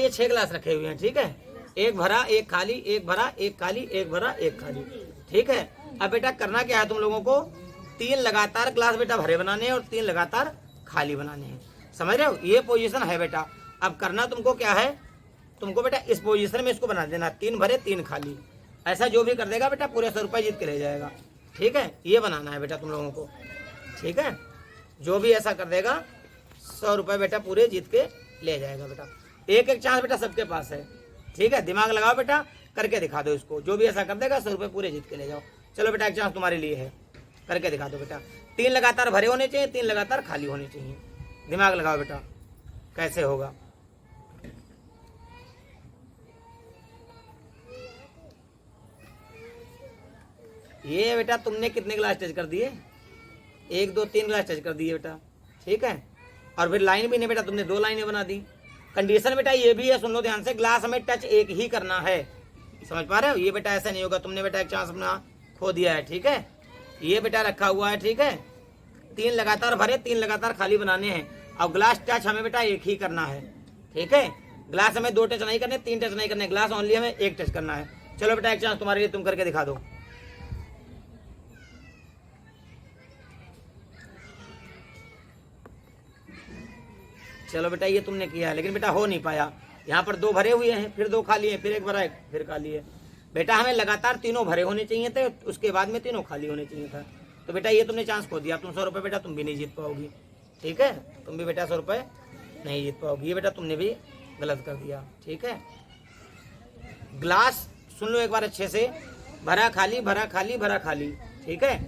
ये 6 गिलास रखे हुए हैं, ठीक है। एक भरा, एक खाली, एक भरा, एक खाली, एक भरा, एक खाली, ठीक है। अब बेटा करना क्या है तुम लोगों को, 3 लगातार गिलास बेटा भरे बनाने हैं और 3 लगातार खाली बनाने हैं, समझ रहे हो। ये पोजीशन है बेटा। अब करना तुमको क्या है, तुमको बेटा इस पोजीशन में इसको बना देना, 3 भरे 3 खाली। ऐसा जो भी कर देगा बेटा पूरे 100 रुपये जीत के ले जाएगा, ठीक है। ये बनाना है बेटा तुम लोगों को, ठीक है। जो भी ऐसा कर देगा 100 रुपये बेटा पूरे जीत के ले जाएगा बेटा। एक एक चांस बेटा सबके पास है, ठीक है। दिमाग लगाओ बेटा, करके दिखा दो इसको। जो भी ऐसा कर देगा 100 रुपये पूरे जीत के ले जाओ। चलो बेटा एक चांस तुम्हारे लिए है, करके दिखा दो बेटा। 3 लगातार भरे होने चाहिए, 3 लगातार खाली होने चाहिए। दिमाग लगाओ बेटा कैसे होगा। ये बेटा तुमने कितने गिलास टच कर दिए, 1 2 3 गिलास टच कर दिए बेटा, ठीक है। और फिर लाइन भी नहीं बेटा, तुमने 2 लाइनें बना दी। कंडीशन बेटा ये भी है, सुन लो ध्यान से, ग्लास में टच एक ही करना है, समझ पा रहे हो। ये बेटा ऐसा नहीं होगा, तुमने बेटा एक चांस अपना खो दिया है, ठीक है। ये बेटा रखा हुआ है, ठीक है। 3 लगातार भरे, 3 लगातार खाली बनाने हैं। अब ग्लास टच हमें बेटा एक ही करना है, ठीक है। ग्लास हमें 2 टच नहीं करने, 3 टच नहीं करने, ग्लास ओनली हमें 1 टच करना है। चलो बेटा एक चांस तुम्हारे लिए, तुम करके दिखा दो। चलो बेटा ये तुमने किया है, लेकिन बेटा हो नहीं पाया। यहाँ पर 2 भरे हुए हैं, फिर 2 खाली है, फिर 1 भरा है, फिर खाली है। बेटा हमें लगातार तीनों भरे होने चाहिए थे, उसके बाद में तीनों खाली होने चाहिए था। तो बेटा ये तुमने चांस खो दिया। तुम 100 रुपये बेटा तुम भी नहीं जीत पाओगी, ठीक है। तुम भी बेटा 100 रुपये नहीं जीत पाओगी। ये बेटा तुमने भी गलत कर दिया, ठीक है। ग्लास सुन लो एक बार अच्छे से, भरा खाली, भरा खाली, भरा खाली, ठीक है।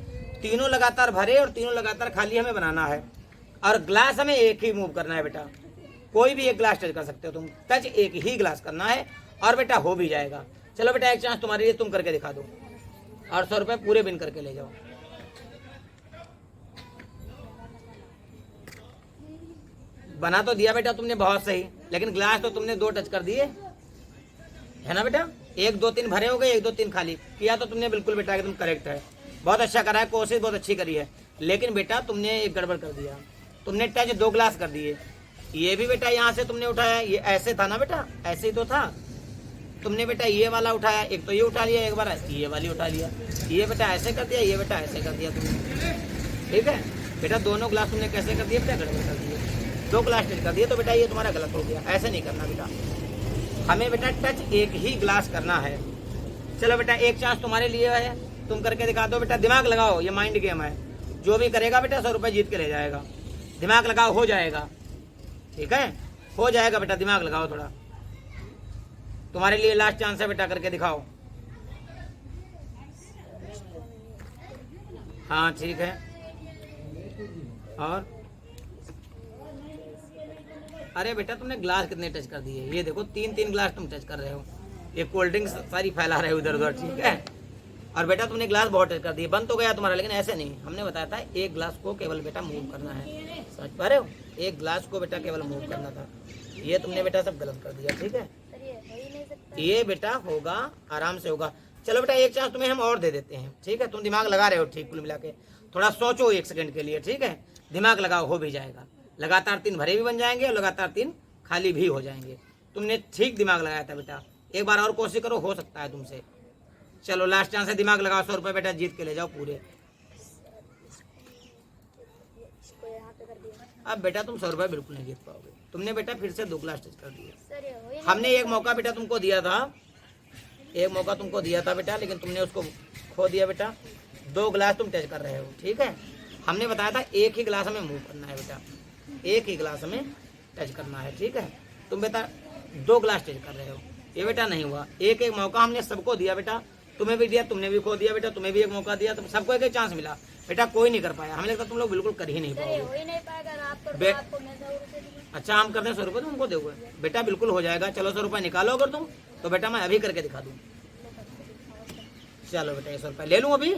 तीनों लगातार भरे और तीनों लगातार खाली हमें बनाना है। और ग्लास हमें एक ही मूव करना है बेटा, कोई भी एक ग्लास टच कर सकते हो तुम, टच एक ही ग्लास करना है और बेटा हो भी जाएगा। चलो बेटा एक चांस तुम्हारे लिए, तुम करके दिखा दो और 100 रुपये पूरे बिन करके ले जाओ। बना तो दिया बेटा तुमने बहुत सही, लेकिन ग्लास तो तुमने 2 टच कर दिए, है ना बेटा। 1 2 3 भरे हो गए, 1 2 3 खाली किया तो तुमने बिल्कुल बेटा एकदम करेक्ट है, बहुत अच्छा करा है, कोशिश बहुत अच्छी करी है। लेकिन बेटा तुमने एक गड़बड़ कर दिया, तुमने टच 2 ग्लास कर दिए। ये भी बेटा यहाँ से तुमने उठाया, ये ऐसे था ना बेटा, ऐसे ही तो था। तुमने बेटा ये वाला उठाया, एक तो ये उठा लिया, एक बार ये वाली उठा लिया। ये बेटा ऐसे कर दिया, ये बेटा ऐसे कर दिया तुमने, ठीक है। बेटा दोनों ग्लास तुमने कैसे कर दिए बेटा, गड़बड़ कर दिए। 2 ग्लास टच कर दिए, तो बेटा ये तुम्हारा गलत हो गया। ऐसे नहीं करना बेटा, हमें बेटा टच एक ही ग्लास करना है। चलो बेटा एक चांस तुम्हारे लिए है, तुम करके दिखा दो बेटा। दिमाग लगाओ, ये माइंड गेम है, जो भी करेगा बेटा 100 रुपये जीत के ले जाएगा। दिमाग लगाओ, हो जाएगा, ठीक है, हो जाएगा बेटा। दिमाग लगाओ थोड़ा, तुम्हारे लिए लास्ट चांस है बेटा, करके दिखाओ। हाँ ठीक है। और अरे बेटा तुमने ग्लास कितने टच कर दिए, ये देखो 3 गिलास तुम टच कर रहे हो। ये कोल्ड ड्रिंक सारी फैला रहे हो इधर उधर, ठीक है। और बेटा तुमने ग्लास बहुत टच कर दिए, बंद तो गया तुम्हारा, लेकिन ऐसे नहीं। हमने बताया था 1 ग्लास को केवल बेटा मूव करना है, समझ पा रहे हो। 1 ग्लास को बेटा केवल मूव करना था। ये तुमने बेटा सब गलत कर दिया, ठीक है। ये बेटा होगा, आराम से होगा। चलो बेटा एक चांस तुम्हें हम और दे देते हैं, ठीक है। तुम दिमाग लगा रहे हो, ठीक, कुल मिला के थोड़ा सोचो 1 सेकंड के लिए, ठीक है। दिमाग लगाओ, हो भी जाएगा। लगातार 3 भरे भी बन जाएंगे और लगातार 3 खाली भी हो जाएंगे। तुमने ठीक दिमाग लगाया था बेटा, एक बार और कोशिश करो, हो सकता है तुमसे। चलो लास्ट चांस है, दिमाग लगाओ, 100 रुपये बेटा जीत के ले जाओ पूरे। अब बेटा तुम 100 रुपये बिल्कुल नहीं जीत पाओगे। तुमने बेटा फिर से 2 ग्लास टच कर दिए। हमने एक मौका बेटा तुमको दिया था, एक मौका तुमको दिया था बेटा, लेकिन तुमने उसको खो दिया बेटा। 2 गिलास तुम टच कर रहे हो, ठीक है। हमने बताया था 1 ही गिलास हमें मूव करना है बेटा, 1 ही गिलास हमें टच करना है, ठीक है। तुम बेटा 2 गिलास टच कर रहे हो, ये बेटा नहीं हुआ। एक एक मौका हमने सबको दिया बेटा, तुम्हें भी दिया, तुमने भी खो दिया बेटा, तुम्हें भी एक मौका दिया, तो सबको एक एक चांस मिला बेटा, कोई नहीं कर पाया। हमें लगता तुम लोग बिल्कुल कर ही नहीं पाओगे। अच्छा हम करते हैं 100 रुपये तुमको दोगे बेटा, बिल्कुल हो जाएगा। चलो 100 रुपये निकालो अगर तुम, तो बेटा मैं अभी करके दिखा दूँ। चलो बेटा 100 रुपये ले लूँ अभी,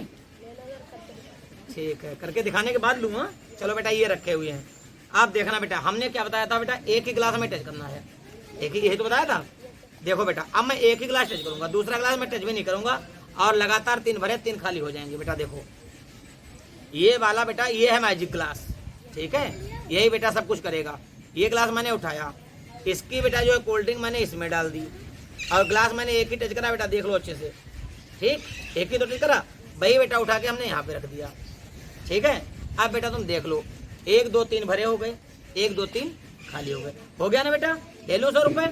ठीक है, करके दिखाने के बाद लूँगा। चलो बेटा ये रखे हुए हैं, आप देखना बेटा। हमने क्या बताया था बेटा, 1 ही गिलास हमें टच करना है, एक ही, यही तो बताया था। देखो बेटा अब मैं 1 ही गिलास टच करूंगा, दूसरा गिलास मैं टच भी नहीं करूंगा, और लगातार 3 भरे 3 खाली हो जाएंगे बेटा। देखो ये वाला बेटा, ये है मैजिक ग्लास, ठीक है, यही बेटा सब कुछ करेगा। ये गिलास मैंने उठाया, इसकी बेटा जो है कोल्ड ड्रिंक मैंने इसमें डाल दी और ग्लास मैंने एक ही टच करा बेटा, देख लो अच्छे से, ठीक, एक ही तो टच करा, वही बेटा उठा के हमने यहाँ पे रख दिया, ठीक है। अब बेटा तुम देख लो 1 2 3 भरे हो गए, 1 2 3 खाली हो गए, हो गया ना बेटा, ले लो 100 रुपये।